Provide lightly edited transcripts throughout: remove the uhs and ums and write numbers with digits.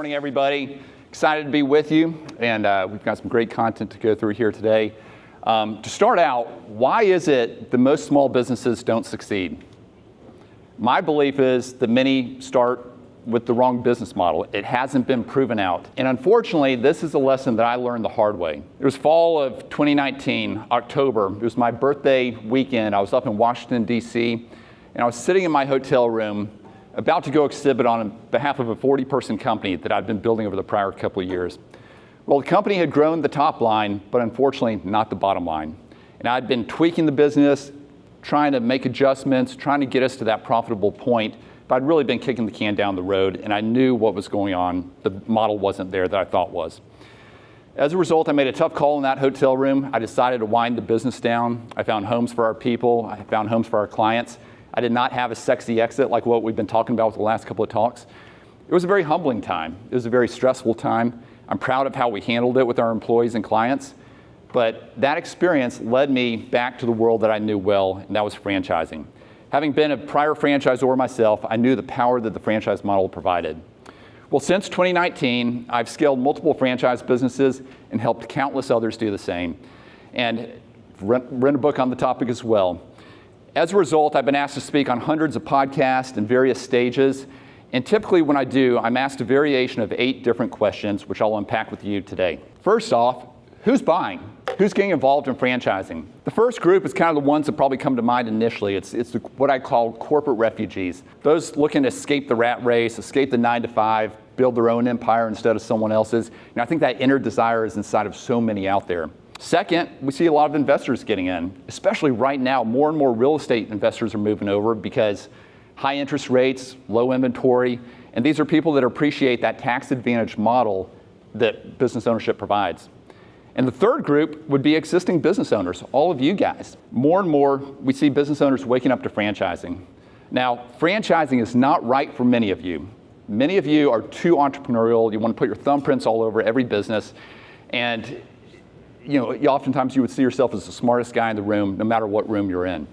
morning, everybody. Excited to be with you, and we've got some great content to go through here today. To start out, why is it that most small businesses don't succeed? My belief is that many start with the wrong business model. It hasn't been proven out. And unfortunately, this is a lesson that I learned the hard way. It was fall of 2019, October. It was my birthday weekend. I was up in Washington, D.C., and I was sitting in my hotel room about to go exhibit on behalf of a 40-person company that I'd been building over the prior couple of years. Well, the company had grown the top line, but unfortunately not the bottom line. And I'd been tweaking the business, trying to make adjustments, trying to get us to that profitable point, but I'd really been kicking the can down the road, and I knew what was going on. The model wasn't there that I thought was. As a result, I made a tough call in that hotel room. I decided to wind the business down. I found homes for our people. I found homes for our clients. I did not have a sexy exit like what we've been talking about with the last couple of talks. It was a very humbling time. It was a very stressful time. I'm proud of how we handled it with our employees and clients, but that experience led me back to the world that I knew well, and that was franchising. Having been a prior franchisor myself, I knew the power that the franchise model provided. Well, since 2019, I've scaled multiple franchise businesses and helped countless others do the same, and written a book on the topic as well. As a result, I've been asked to speak on hundreds of podcasts in various stages, and typically when I do, I'm asked a variation of 8 different questions, which I'll unpack with you today. First off, who's buying? Who's getting involved in franchising? The first group is kind of the ones that probably come to mind initially. It's what I call corporate refugees. Those looking to escape the rat race, escape the 9-to-5, build their own empire instead of someone else's. And I think that inner desire is inside of so many out there. Second, we see a lot of investors getting in, especially right now. More and more real estate investors are moving over because high interest rates, low inventory, and these are people that appreciate that tax advantage model that business ownership provides. And the third group would be existing business owners, all of you guys. More and more, we see business owners waking up to franchising. Now, franchising is not right for many of you. Many of you are too entrepreneurial. You want to put your thumbprints all over every business. And oftentimes you would see yourself as the smartest guy in the room, no matter what room you're in.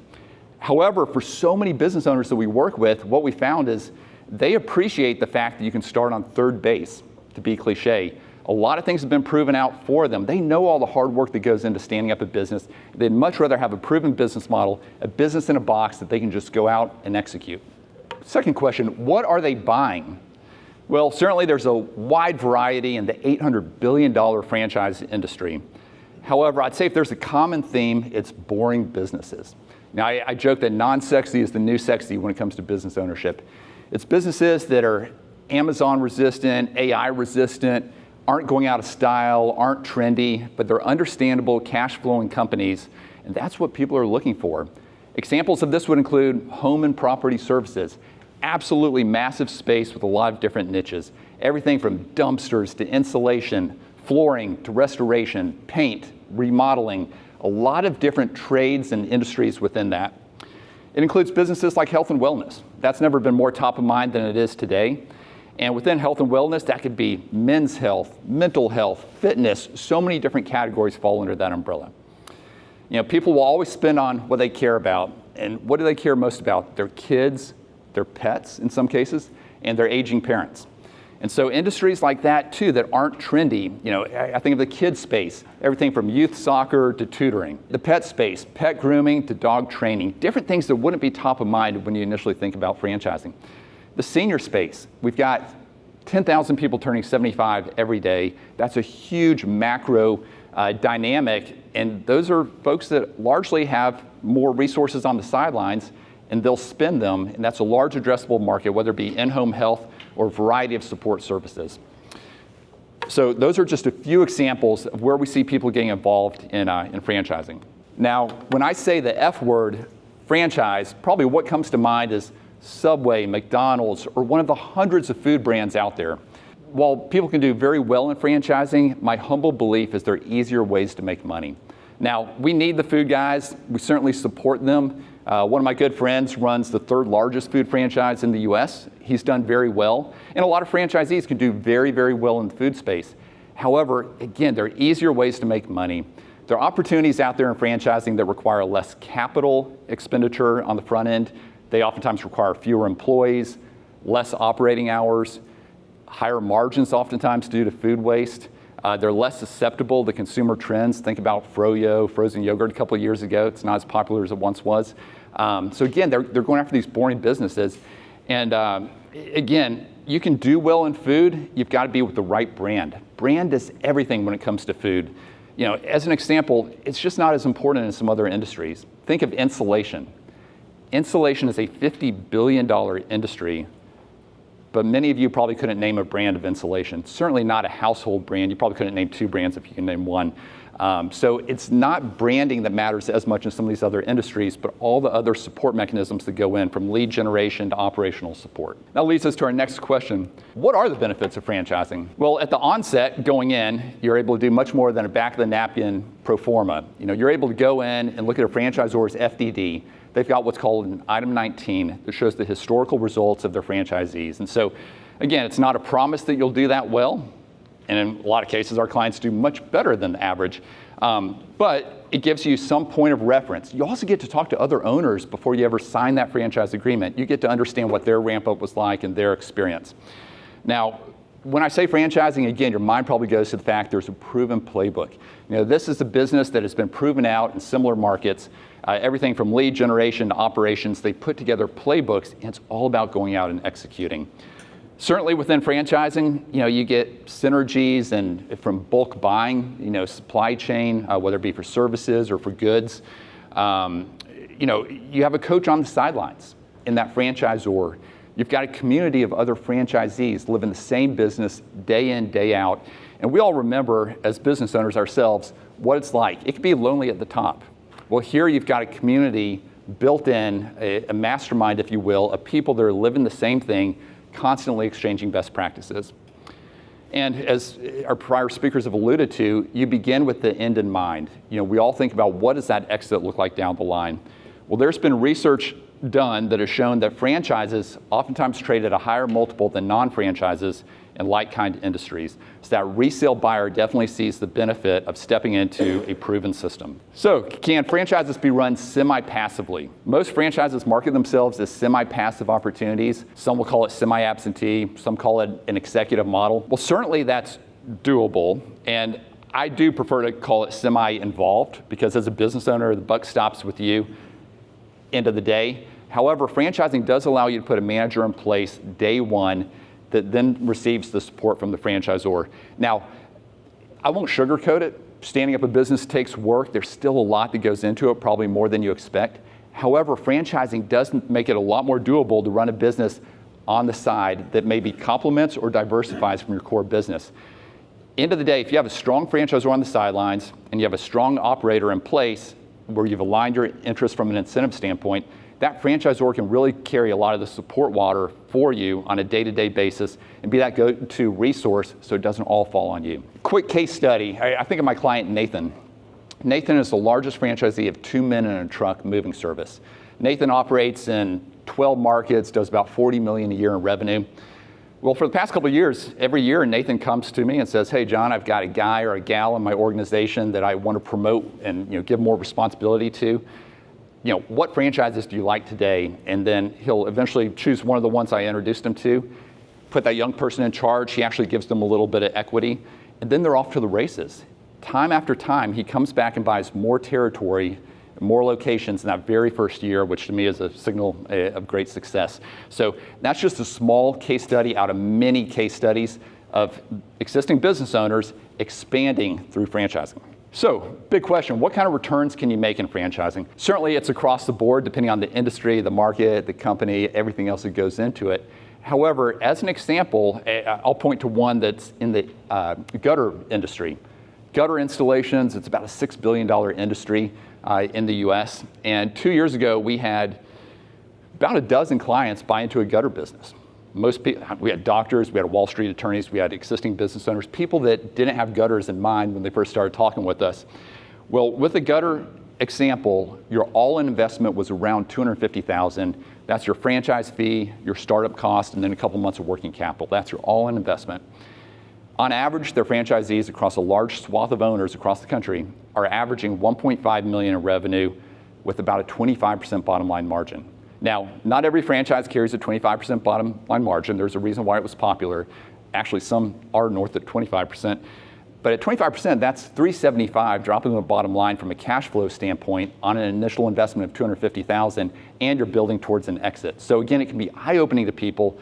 However, for so many business owners that we work with, what we found is they appreciate the fact that you can start on third base, to be cliche. A lot of things have been proven out for them. They know all the hard work that goes into standing up a business. They'd much rather have a proven business model, a business in a box that they can just go out and execute. Second question, what are they buying? Well, certainly there's a wide variety in the $800 billion franchise industry. However, I'd say if there's a common theme, it's boring businesses. Now, I joke that non-sexy is the new sexy when it comes to business ownership. It's businesses that are Amazon resistant, AI resistant, aren't going out of style, aren't trendy, but they're understandable, cash flowing companies, and that's what people are looking for. Examples of this would include home and property services, absolutely massive space with a lot of different niches, everything from dumpsters to insulation, flooring to restoration, paint, remodeling, a lot of different trades and industries within that. It includes businesses like health and wellness. That's never been more top of mind than it is today. And within health and wellness, that could be men's health, mental health, fitness. So many different categories fall under that umbrella. People will always spend on what they care about. And what do they care most about? Their kids, their pets in some cases, and their aging parents. And so industries like that too that aren't trendy, I think of the kids space, everything from youth soccer to tutoring. The pet space, pet grooming to dog training, different things that wouldn't be top of mind when you initially think about franchising. The senior space, we've got 10,000 people turning 75 every day. That's a huge macro dynamic, and those are folks that largely have more resources on the sidelines, and they'll spend them, and that's a large addressable market, whether it be in-home health or a variety of support services. So those are just a few examples of where we see people getting involved in franchising. Now, when I say the F word, franchise, probably what comes to mind is Subway, McDonald's, or one of the hundreds of food brands out there. While people can do very well in franchising, my humble belief is there are easier ways to make money. Now, we need the food guys. We certainly support them. One of my good friends runs the 3rd largest food franchise in the US. He's done very well. And a lot of franchisees can do very, very well in the food space. However, again, there are easier ways to make money. There are opportunities out there in franchising that require less capital expenditure on the front end. They oftentimes require fewer employees, less operating hours. higher margins oftentimes due to food waste. They're less susceptible to consumer trends. Think about froyo, frozen yogurt a couple of years ago. It's not as popular as it once was. So again, they're going after these boring businesses. And again, you can do well in food, you've got to be with the right brand. Brand is everything when it comes to food. You know, as an example, it's just not as important in some other industries. Think of insulation. Insulation is a $50 billion industry, but many of you probably couldn't name a brand of insulation. Certainly not a household brand. You probably couldn't name two brands if you can name one. So it's not branding that matters as much in some of these other industries, but all the other support mechanisms that go in, from lead generation to operational support. That leads us to our next question. What are the benefits of franchising? Well, at the onset, going in, you're able to do much more than a back of the napkin pro forma. You know, you're able to go in and look at a franchisor's FDD. They've got what's called an item 19 that shows the historical results of their franchisees. And so, again, it's not a promise that you'll do that well. And in a lot of cases, our clients do much better than the average. But it gives you some point of reference. You also get to talk to other owners before you ever sign that franchise agreement. You get to understand what their ramp up was like and their experience. Now, when I say franchising, again, your mind probably goes to the fact there's a proven playbook. You know, this is a business that has been proven out in similar markets. Everything from lead generation to operations, they put together playbooks, and it's all about going out and executing. Certainly within franchising, you know, you get synergies and from bulk buying, you know, supply chain, whether it be for services or for goods. You know, you have a coach on the sidelines in that franchisor. You've got a community of other franchisees living the same business day in, day out. And we all remember, as business owners ourselves, what it's like. It can be lonely at the top. Well, here you've got a community built in, a mastermind, if you will, of people that are living the same thing, constantly exchanging best practices. And as our prior speakers have alluded to, you begin with the end in mind. You know, we all think about what does that exit look like down the line. Well, there's been research done that has shown that franchises oftentimes trade at a higher multiple than non-franchises in like-kind industries. So that resale buyer definitely sees the benefit of stepping into a proven system. So can franchises be run semi-passively? Most franchises market themselves as semi-passive opportunities. Some will call it semi-absentee, some call it an executive model. Well, certainly that's doable, and I do prefer to call it semi-involved, because as a business owner, the buck stops with you, end of the day. However, franchising does allow you to put a manager in place day one that then receives the support from the franchisor. Now, I won't sugarcoat it. Standing up a business takes work. There's still a lot that goes into it, probably more than you expect. However, franchising does make it a lot more doable to run a business on the side that maybe complements or diversifies from your core business. End of the day, if you have a strong franchisor on the sidelines and you have a strong operator in place where you've aligned your interests from an incentive standpoint, that franchisor can really carry a lot of the support water for you on a day-to-day basis and be that go-to resource so it doesn't all fall on you. Quick case study. I think of my client, Nathan. Nathan is the largest franchisee of 2 men in a truck moving service. Nathan operates in 12 markets, does about $40 million a year in revenue. Well, for the past couple of years, every year Nathan comes to me and says, hey, John, I've got a guy or a gal in my organization that I want to promote and give more responsibility to. You know, what franchises do you like today? And then he'll eventually choose one of the ones I introduced him to, put that young person in charge. He actually gives them a little bit of equity, and then they're off to the races. Time after time, he comes back and buys more territory, more locations in that very first year, which to me is a signal of great success. So that's just a small case study out of many case studies of existing business owners expanding through franchising. So, big question, what kind of returns can you make in franchising? Certainly it's across the board, depending on the industry, the market, the company, everything else that goes into it. However, as an example, I'll point to one that's in the gutter industry. Gutter installations, it's about a $6 billion industry in the US. And 2 years ago, we had about a dozen clients buy into a gutter business. Most people, we had doctors, we had Wall Street attorneys, we had existing business owners, people that didn't have gutters in mind when they first started talking with us. Well, with the gutter example, your all-in investment was around $250,000. That's your franchise fee, your startup cost, and then a couple months of working capital. That's your all-in investment. On average, their franchisees across a large swath of owners across the country are averaging $1.5 million in revenue with about a 25% bottom line margin. Now, not every franchise carries a 25% bottom line margin. There's a reason why it was popular. Actually, some are north at 25%. But at 25%, that's $375 dropping the bottom line from a cash flow standpoint on an initial investment of $250,000, and you're building towards an exit. So again, it can be eye-opening to people.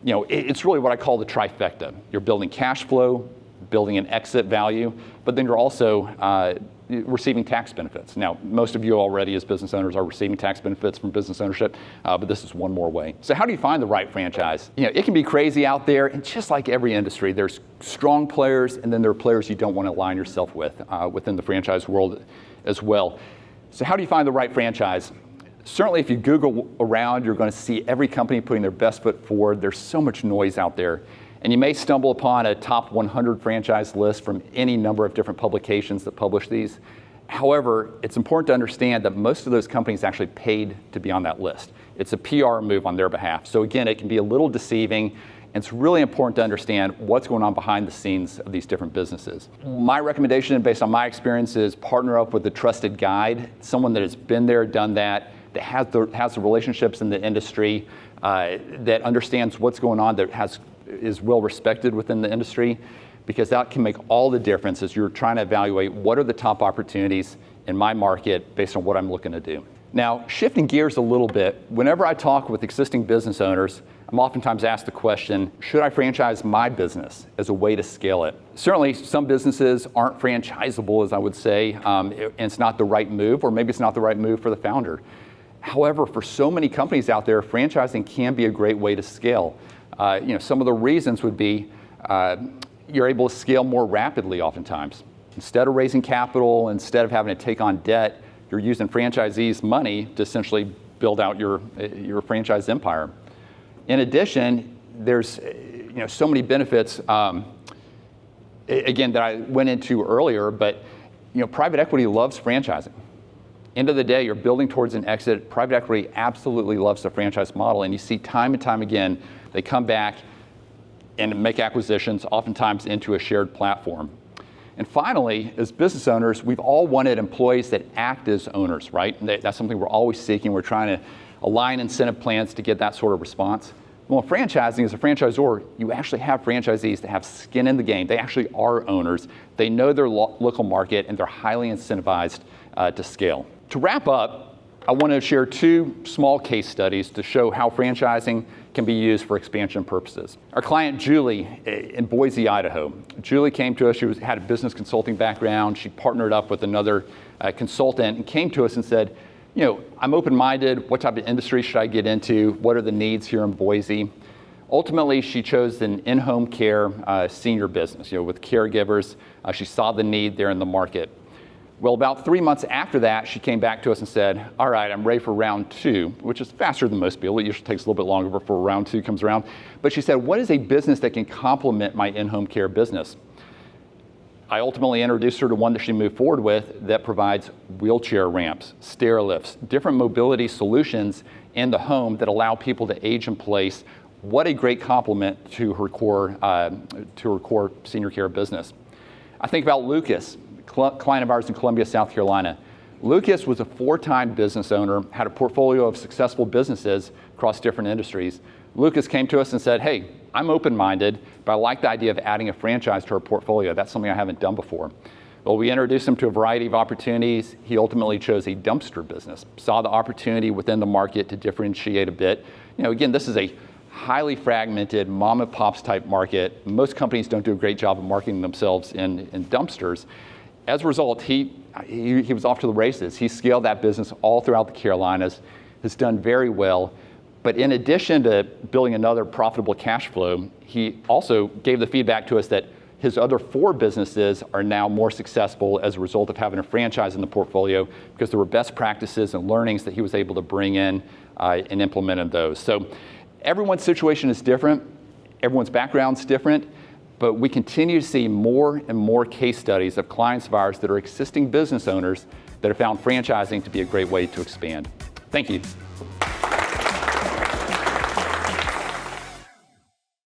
You know, it's really what I call the trifecta. You're building cash flow, building an exit value, but then you're also receiving tax benefits. Now, most of you already as business owners are receiving tax benefits from business ownership, but this is one more way. So how do you find the right franchise? You know, it can be crazy out there, and just like every industry, there's strong players, and then there are players you don't want to align yourself with within the franchise world as well. So how do you find the right franchise? Certainly if you Google around, you're going to see every company putting their best foot forward. There's so much noise out there. And you may stumble upon a top 100 franchise list from any number of different publications that publish these. However, it's important to understand that most of those companies actually paid to be on that list. It's a PR move on their behalf. So again, it can be a little deceiving. And it's really important to understand what's going on behind the scenes of these different businesses. My recommendation, based on my experience, is partner up with a trusted guide, someone that has been there, done that, that has the relationships in the industry, that understands what's going on, that is well respected within the industry, because that can make all the difference as you're trying to evaluate what are the top opportunities in my market based on what I'm looking to do. Now, shifting gears a little bit, whenever I talk with existing business owners, I'm oftentimes asked the question, should I franchise my business as a way to scale it? Certainly, some businesses aren't franchisable, as I would say, and it's not the right move, or maybe it's not the right move for the founder. However, for so many companies out there, franchising can be a great way to scale. Some of the reasons would be you're able to scale more rapidly oftentimes. Instead of raising capital, instead of having to take on debt, you're using franchisees' money to essentially build out your franchise empire. In addition, there's so many benefits, again, that I went into earlier, but private equity loves franchising. End of the day, you're building towards an exit. Private equity absolutely loves the franchise model, and you see time and time again, they come back and make acquisitions, oftentimes into a shared platform. And finally, as business owners, we've all wanted employees that act as owners, right? And that's something we're always seeking. We're trying to align incentive plans to get that sort of response. Well, franchising, as a franchisor, you actually have franchisees that have skin in the game. They actually are owners. They know their local market, and they're highly incentivized to scale. To wrap up, I want to share two small case studies to show how franchising can be used for expansion purposes. Our client, Julie, in Boise, Idaho. Julie came to us. She had a business consulting background. She partnered up with another consultant and came to us and said, I'm open-minded. What type of industry should I get into? What are the needs here in Boise? Ultimately, she chose an in-home care senior business, with caregivers. She saw the need there in the market. Well, about 3 months after that, she came back to us and said, all right, I'm ready for round two, which is faster than most people. It usually takes a little bit longer before round two comes around. But she said, what is a business that can complement my in-home care business? I ultimately introduced her to one that she moved forward with that provides wheelchair ramps, stair lifts, different mobility solutions in the home that allow people to age in place. What a great complement to her core senior care business. I think about Lucas, client of ours in Columbia, South Carolina. Lucas was a 4-time business owner, had a portfolio of successful businesses across different industries. Lucas came to us and said, hey, I'm open-minded, but I like the idea of adding a franchise to our portfolio. That's something I haven't done before. Well, we introduced him to a variety of opportunities. He ultimately chose a dumpster business, saw the opportunity within the market to differentiate a bit. Again, this is a highly fragmented mom and pops type market. Most companies don't do a great job of marketing themselves in dumpsters. As a result, he was off to the races. He scaled that business all throughout the Carolinas, has done very well. But in addition to building another profitable cash flow, he also gave the feedback to us that his other 4 businesses are now more successful as a result of having a franchise in the portfolio, because there were best practices and learnings that he was able to bring in and implement in those. So everyone's situation is different. Everyone's background's different. But we continue to see more and more case studies of clients of ours that are existing business owners that have found franchising to be a great way to expand. Thank you.